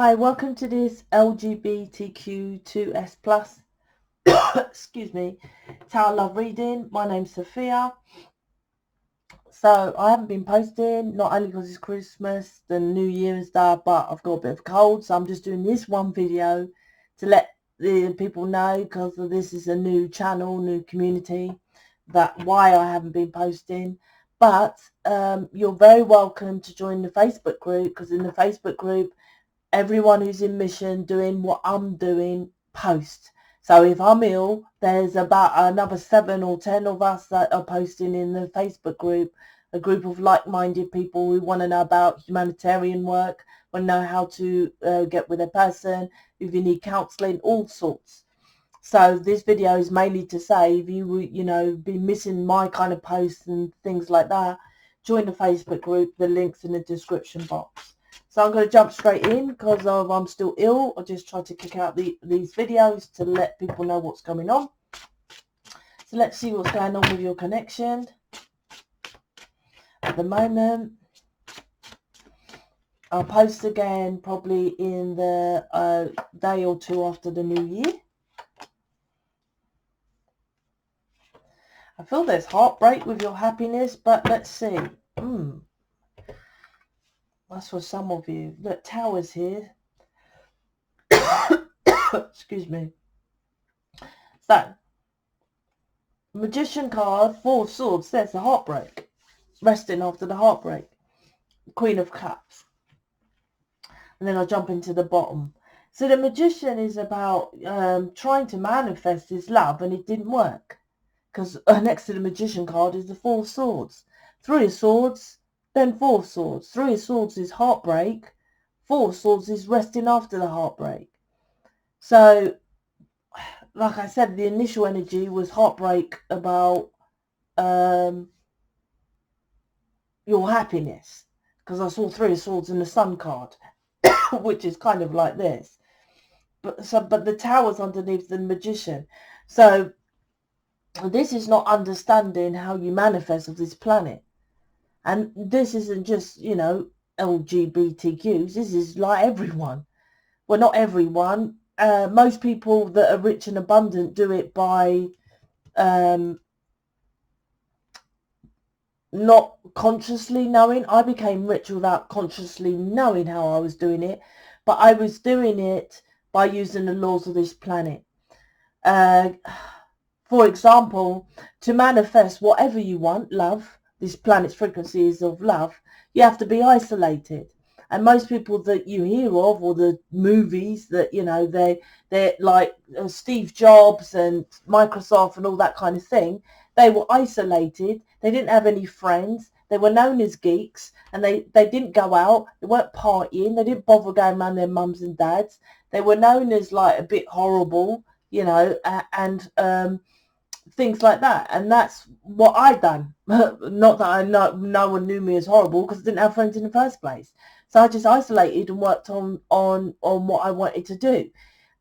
Hi, welcome to this LGBTQ2S+, excuse me, Tower Love reading. My name's Sophia. So I haven't been posting, not only because it's Christmas and New Year and stuff, but I've got a bit of a cold. So I'm just doing this one video to let the people know, because this is a new channel, new community, that why I haven't been posting. But you're very welcome to join the Facebook group, because in the Facebook group, everyone who's in mission doing what I'm doing post. So if I'm ill, there's about another 7 or 10 of us that are posting in the Facebook group, a group of like-minded people who want to know about humanitarian work, want to know how to get with a person, if you need counselling, all sorts. So this video is mainly to say, if you be missing my kind of posts and things like that, join the Facebook group. The link's in the description box. So I'm going to jump straight in because I'm still ill. I just try to kick out these videos to let people know what's going on. So let's see what's going on with your connection at the moment. I'll post again probably in the day or two after the new year. I feel there's heartbreak with your happiness, but let's see. That's for some of you. Look, Tower's here. Excuse me. So, Magician card, 4 of Swords. There's the heartbreak. Resting after the heartbreak. Queen of Cups. And then I'll jump into the bottom. So the Magician is about trying to manifest his love, and it didn't work. Because next to the Magician card is the 4 of Swords. 3 of Swords, then 4 of Swords. 3 of Swords is heartbreak. 4 of Swords is resting after the heartbreak. So, like I said, the initial energy was heartbreak about your happiness. Because I saw 3 of Swords in the Sun card, which is kind of like this. But the Tower's underneath the Magician. So this is not understanding how you manifest of this planet. And this isn't just, LGBTQs. This is like everyone. Well, not everyone. Most people that are rich and abundant do it by not consciously knowing. I became rich without consciously knowing how I was doing it. But I was doing it by using the laws of this planet. For example, to manifest whatever you want, love, this planet's frequency is of love, you have to be isolated. And most people that you hear of, or the movies that, they're like Steve Jobs and Microsoft and all that kind of thing, they were isolated. They didn't have any friends. They were known as geeks, and they didn't go out. They weren't partying. They didn't bother going around their mums and dads. They were known as like a bit horrible, and things like that. And that's what I done. Not that I know no one knew me as horrible, because I didn't have friends in the first place. So I just isolated and worked on what I wanted to do.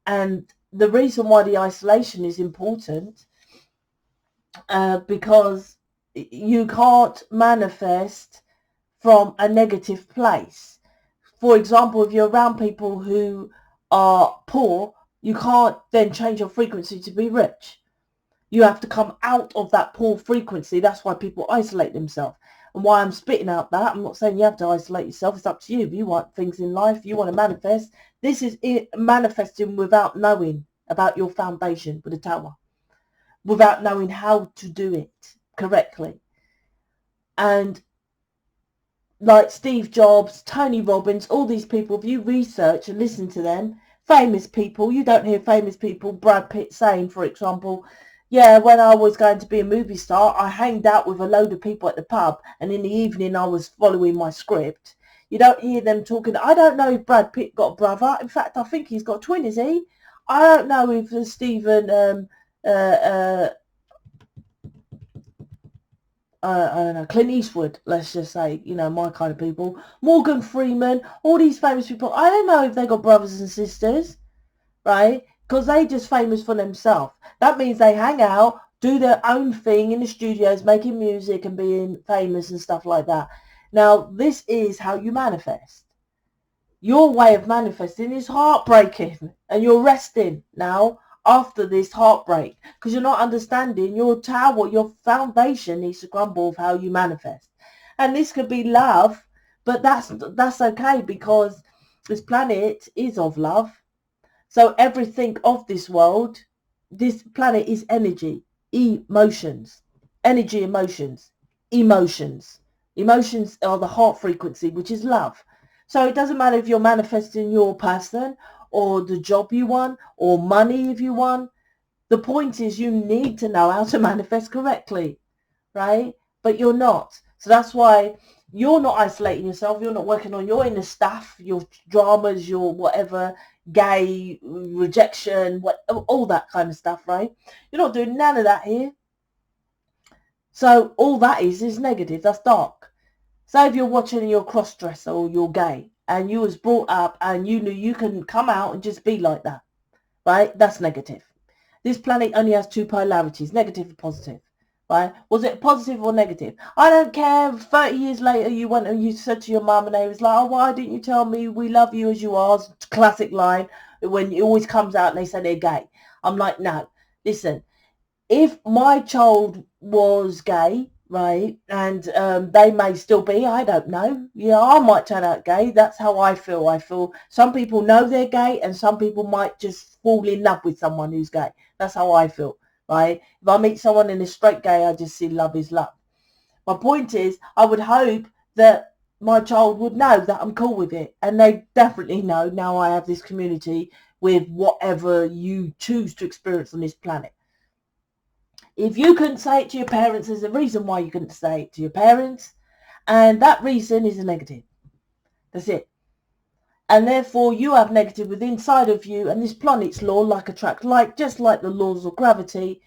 And the reason why the isolation is important, because you can't manifest from a negative place. For example, if you're around people who are poor, you can't then change your frequency to be rich. You have to come out of that poor frequency. That's why people isolate themselves. And why I'm spitting out that, I'm not saying you have to isolate yourself. It's up to you. If you want things in life, you want to manifest. This is it, manifesting without knowing about your foundation with the Tower. Without knowing how to do it correctly. And like Steve Jobs, Tony Robbins, all these people, if you research and listen to them, famous people, you don't hear famous people, Brad Pitt saying, for example, yeah, when I was going to be a movie star, I hanged out with a load of people at the pub, and in the evening I was following my script. You don't hear them talking. I don't know if Brad Pitt got a brother. In fact, I think he's got a twin, is he? I don't know if Stephen, I don't know, Clint Eastwood, let's just say, my kind of people. Morgan Freeman, all these famous people. I don't know if they got brothers and sisters, right? Because they just famous for themselves. That means they hang out, do their own thing in the studios, making music and being famous and stuff like that. Now, this is how you manifest. your way of manifesting is heartbreaking, and you're resting now after this heartbreak because you're not understanding your tower, your foundation needs to crumble of how you manifest. And this could be love, but that's okay because this planet is of love. So everything of this world, this planet is energy, emotions, energy, emotions, emotions. Emotions are the heart frequency, which is love. So it doesn't matter if you're manifesting your person or the job you want or money if you want. The point is you need to know how to manifest correctly, right? But you're not. So that's why you're not isolating yourself. You're not working on your inner stuff, your dramas, your whatever, gay, rejection, what, all that kind of stuff, right? You're not doing none of that here. So all that is negative. That's dark. So if you're watching and you're a cross-dresser or you're gay and you was brought up and you knew you can come out and just be like that, right? That's negative. This planet only has two polarities, negative and positive, right? Was it positive or negative? I don't care. 30 years later, you went and you said to your mum and they was like, oh, why didn't you tell me we love you as you are? Classic line when it always comes out and they say they're gay. I'm like, no, listen, if my child was gay, right, and they may still be, I don't know. Yeah, I might turn out gay. That's how I feel. I feel some people know they're gay and some people might just fall in love with someone who's gay. That's how I feel, right? If I meet someone in a straight gay, I just see love is love. My point is, I would hope that my child would know that I'm cool with it. And they definitely know now I have this community with whatever you choose to experience on this planet. If you couldn't say it to your parents, there's a reason why you couldn't say it to your parents. And that reason is a negative. That's it. And therefore you have negative within inside of you. And this planet's law, like attract like, just like the laws of gravity,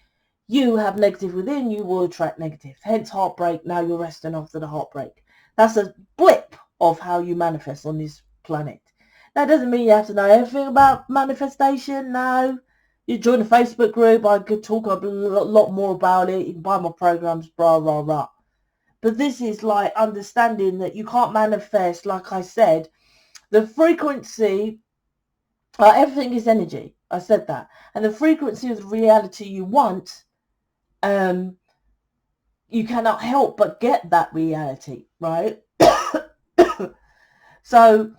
you have negative within, you will attract negative. Hence heartbreak. Now you're resting after the heartbreak. That's a blip of how you manifest on this planet. That doesn't mean you have to know everything about manifestation. No. You join a Facebook group, I could talk a lot more about it. You can buy my programs, blah, blah, blah. But this is like understanding that you can't manifest, like I said, the frequency, everything is energy. I said that. And the frequency of the reality you want, you cannot help but get that reality, right? So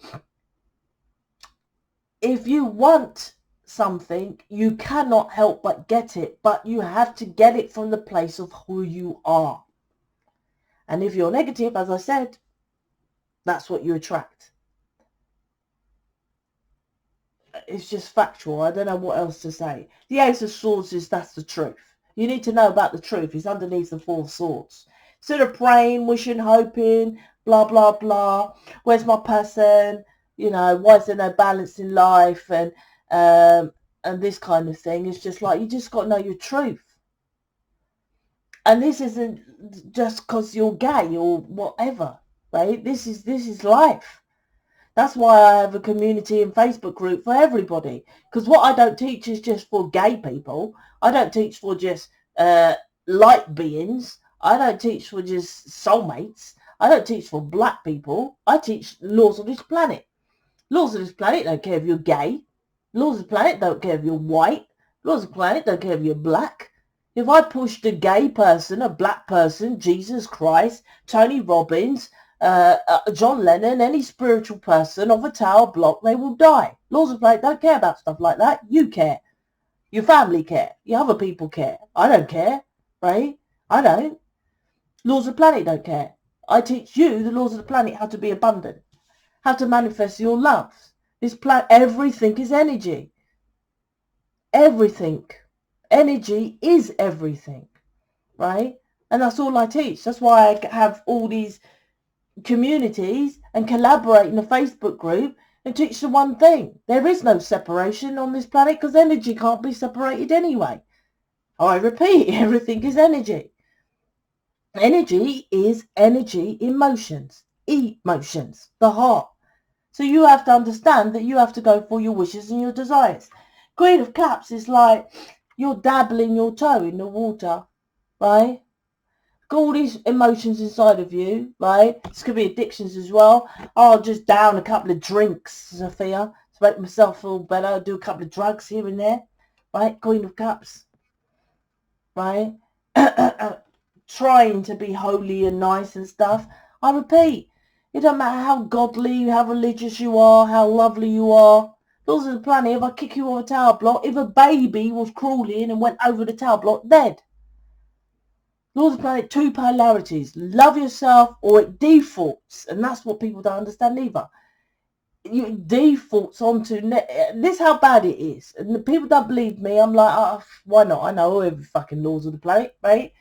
if you want something, you cannot help but get it, but you have to get it from the place of who you are. And if you're negative, as I said, that's what you attract. It's just factual. I don't know what else to say. The Ace of Swords is that's the truth. You need to know about the truth. It's underneath the Four of Swords. Instead of praying, wishing, hoping, blah, blah, blah. Where's my person? You know, why is there no balance in life? And this kind of thing. It's just like, you just got to know your truth. And this isn't just because you're gay or whatever, right? This is life. That's why I have a community and Facebook group for everybody. Because what I don't teach is just for gay people. I don't teach for just light beings. I don't teach for just soulmates. I don't teach for black people. I teach laws of this planet. Laws of this planet don't care if you're gay. Laws of the planet don't care if you're white. Laws of the planet don't care if you're black. If I pushed a gay person, a black person, Jesus Christ, Tony Robbins, John Lennon, any spiritual person of a tower block, they will die. Laws of planet don't care about stuff like that. You care. Your family care. Your other people care. I don't care, right? I don't. Laws of the planet don't care. I teach you the laws of the planet, how to be abundant, how to manifest your love. This planet, everything is energy. Everything. Energy is everything, right? And that's all I teach. That's why I have all these communities and collaborate in a Facebook group and teach the one thing. There is no separation on this planet because energy can't be separated anyway. I repeat, everything is energy. Energy is energy, emotions, the heart. So you have to understand that you have to go for your wishes and your desires. Queen of Cups is like you're dabbling your toe in the water, right? got all these emotions inside of you, right? This could be addictions as well. I'll just down a couple of drinks, Sophia, to make myself feel better. I'll do a couple of drugs here and there, right? Queen of Cups, right? Trying to be holy and nice and stuff. I repeat, it don't matter how godly, how religious you are, how lovely you are. Laws of the planet, if I kick you off a tower block, if a baby was crawling and went over the tower block, dead. Laws of the planet, two polarities. Love yourself or it defaults. And that's what people don't understand either. It defaults onto, this how bad it is. And the people don't believe me. I'm like, oh, why not? I know every fucking laws of the planet, right?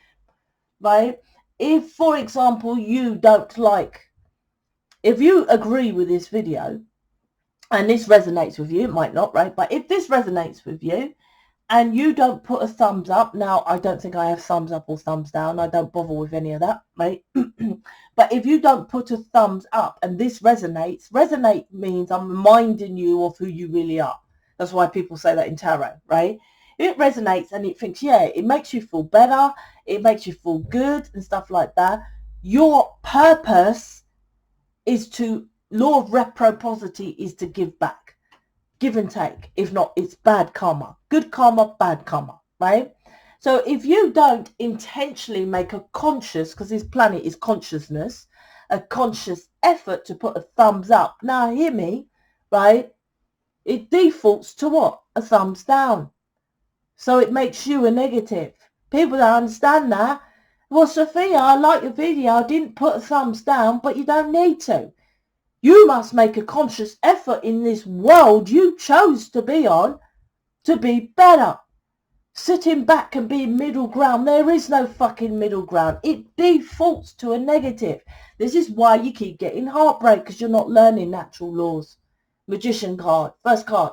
Right? If, for example, you don't like, if you agree with this video, and this resonates with you, it might not, right? But if this resonates with you, and you don't put a thumbs up, now I don't think I have thumbs up or thumbs down. I don't bother with any of that, right? But if you don't put a thumbs up and this resonates, resonate means I'm reminding you of who you really are. That's why people say that in tarot, right? If it resonates and it thinks, yeah, it makes you feel better, it makes you feel good and stuff like that, your purpose is to, law of reciprocity is to give back. Give and take. If not, it's bad karma. Good karma, bad karma, right? So if you don't intentionally make a conscious, because this planet is consciousness, a conscious effort to put a thumbs up. Now hear me, right? It defaults to what? A thumbs down. So it makes you a negative. People don't understand that. Well, Sophia, I like your video. I didn't put a thumbs down, but you don't need to. You must make a conscious effort in this world you chose to be on to be better. Sitting back and being middle ground, there is no fucking middle ground. It defaults to a negative. This is why you keep getting heartbreak, because you're not learning natural laws. Magician card, first card.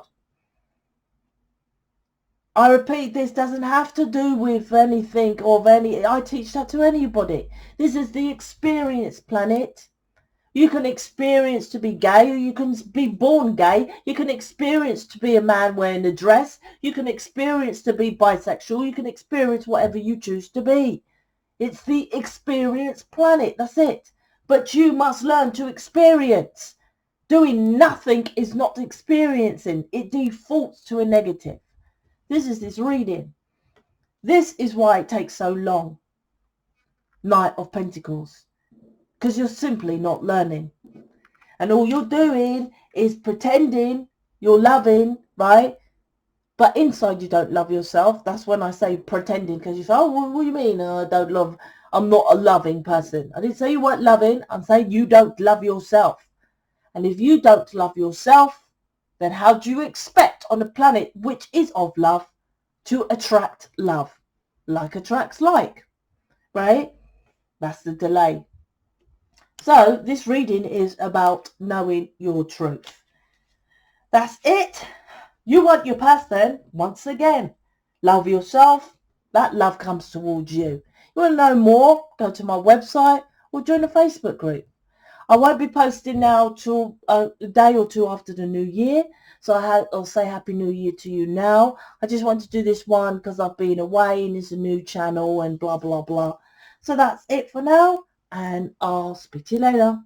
I repeat, this doesn't have to do with anything of any, I teach that to anybody. This is the experience planet. You can experience to be gay, or you can be born gay. You can experience to be a man wearing a dress. You can experience to be bisexual. You can experience whatever you choose to be. It's the experience planet. That's it. But you must learn to experience. Doing nothing is not experiencing. It defaults to a negative. This is this reading. This is why it takes so long. Knight of Pentacles. Because you're simply not learning. And all you're doing is pretending you're loving, right? But inside you don't love yourself. That's when I say pretending, because you say, oh, what do you mean? I don't love, I'm not a loving person. I didn't say you weren't loving. I'm saying you don't love yourself. And if you don't love yourself, then how do you expect on a planet which is of love to attract love? Like attracts like, right? That's the delay. So this reading is about knowing your truth. That's it. You want your person, once again, love yourself. That love comes towards you. You want to know more? Go to my website or join a Facebook group. I won't be posting now till a day or two after the new year. So I'll say Happy New Year to you now. I just want to do this one because I've been away and it's a new channel and blah, blah, blah. So that's it for now. And I'll speak to you later.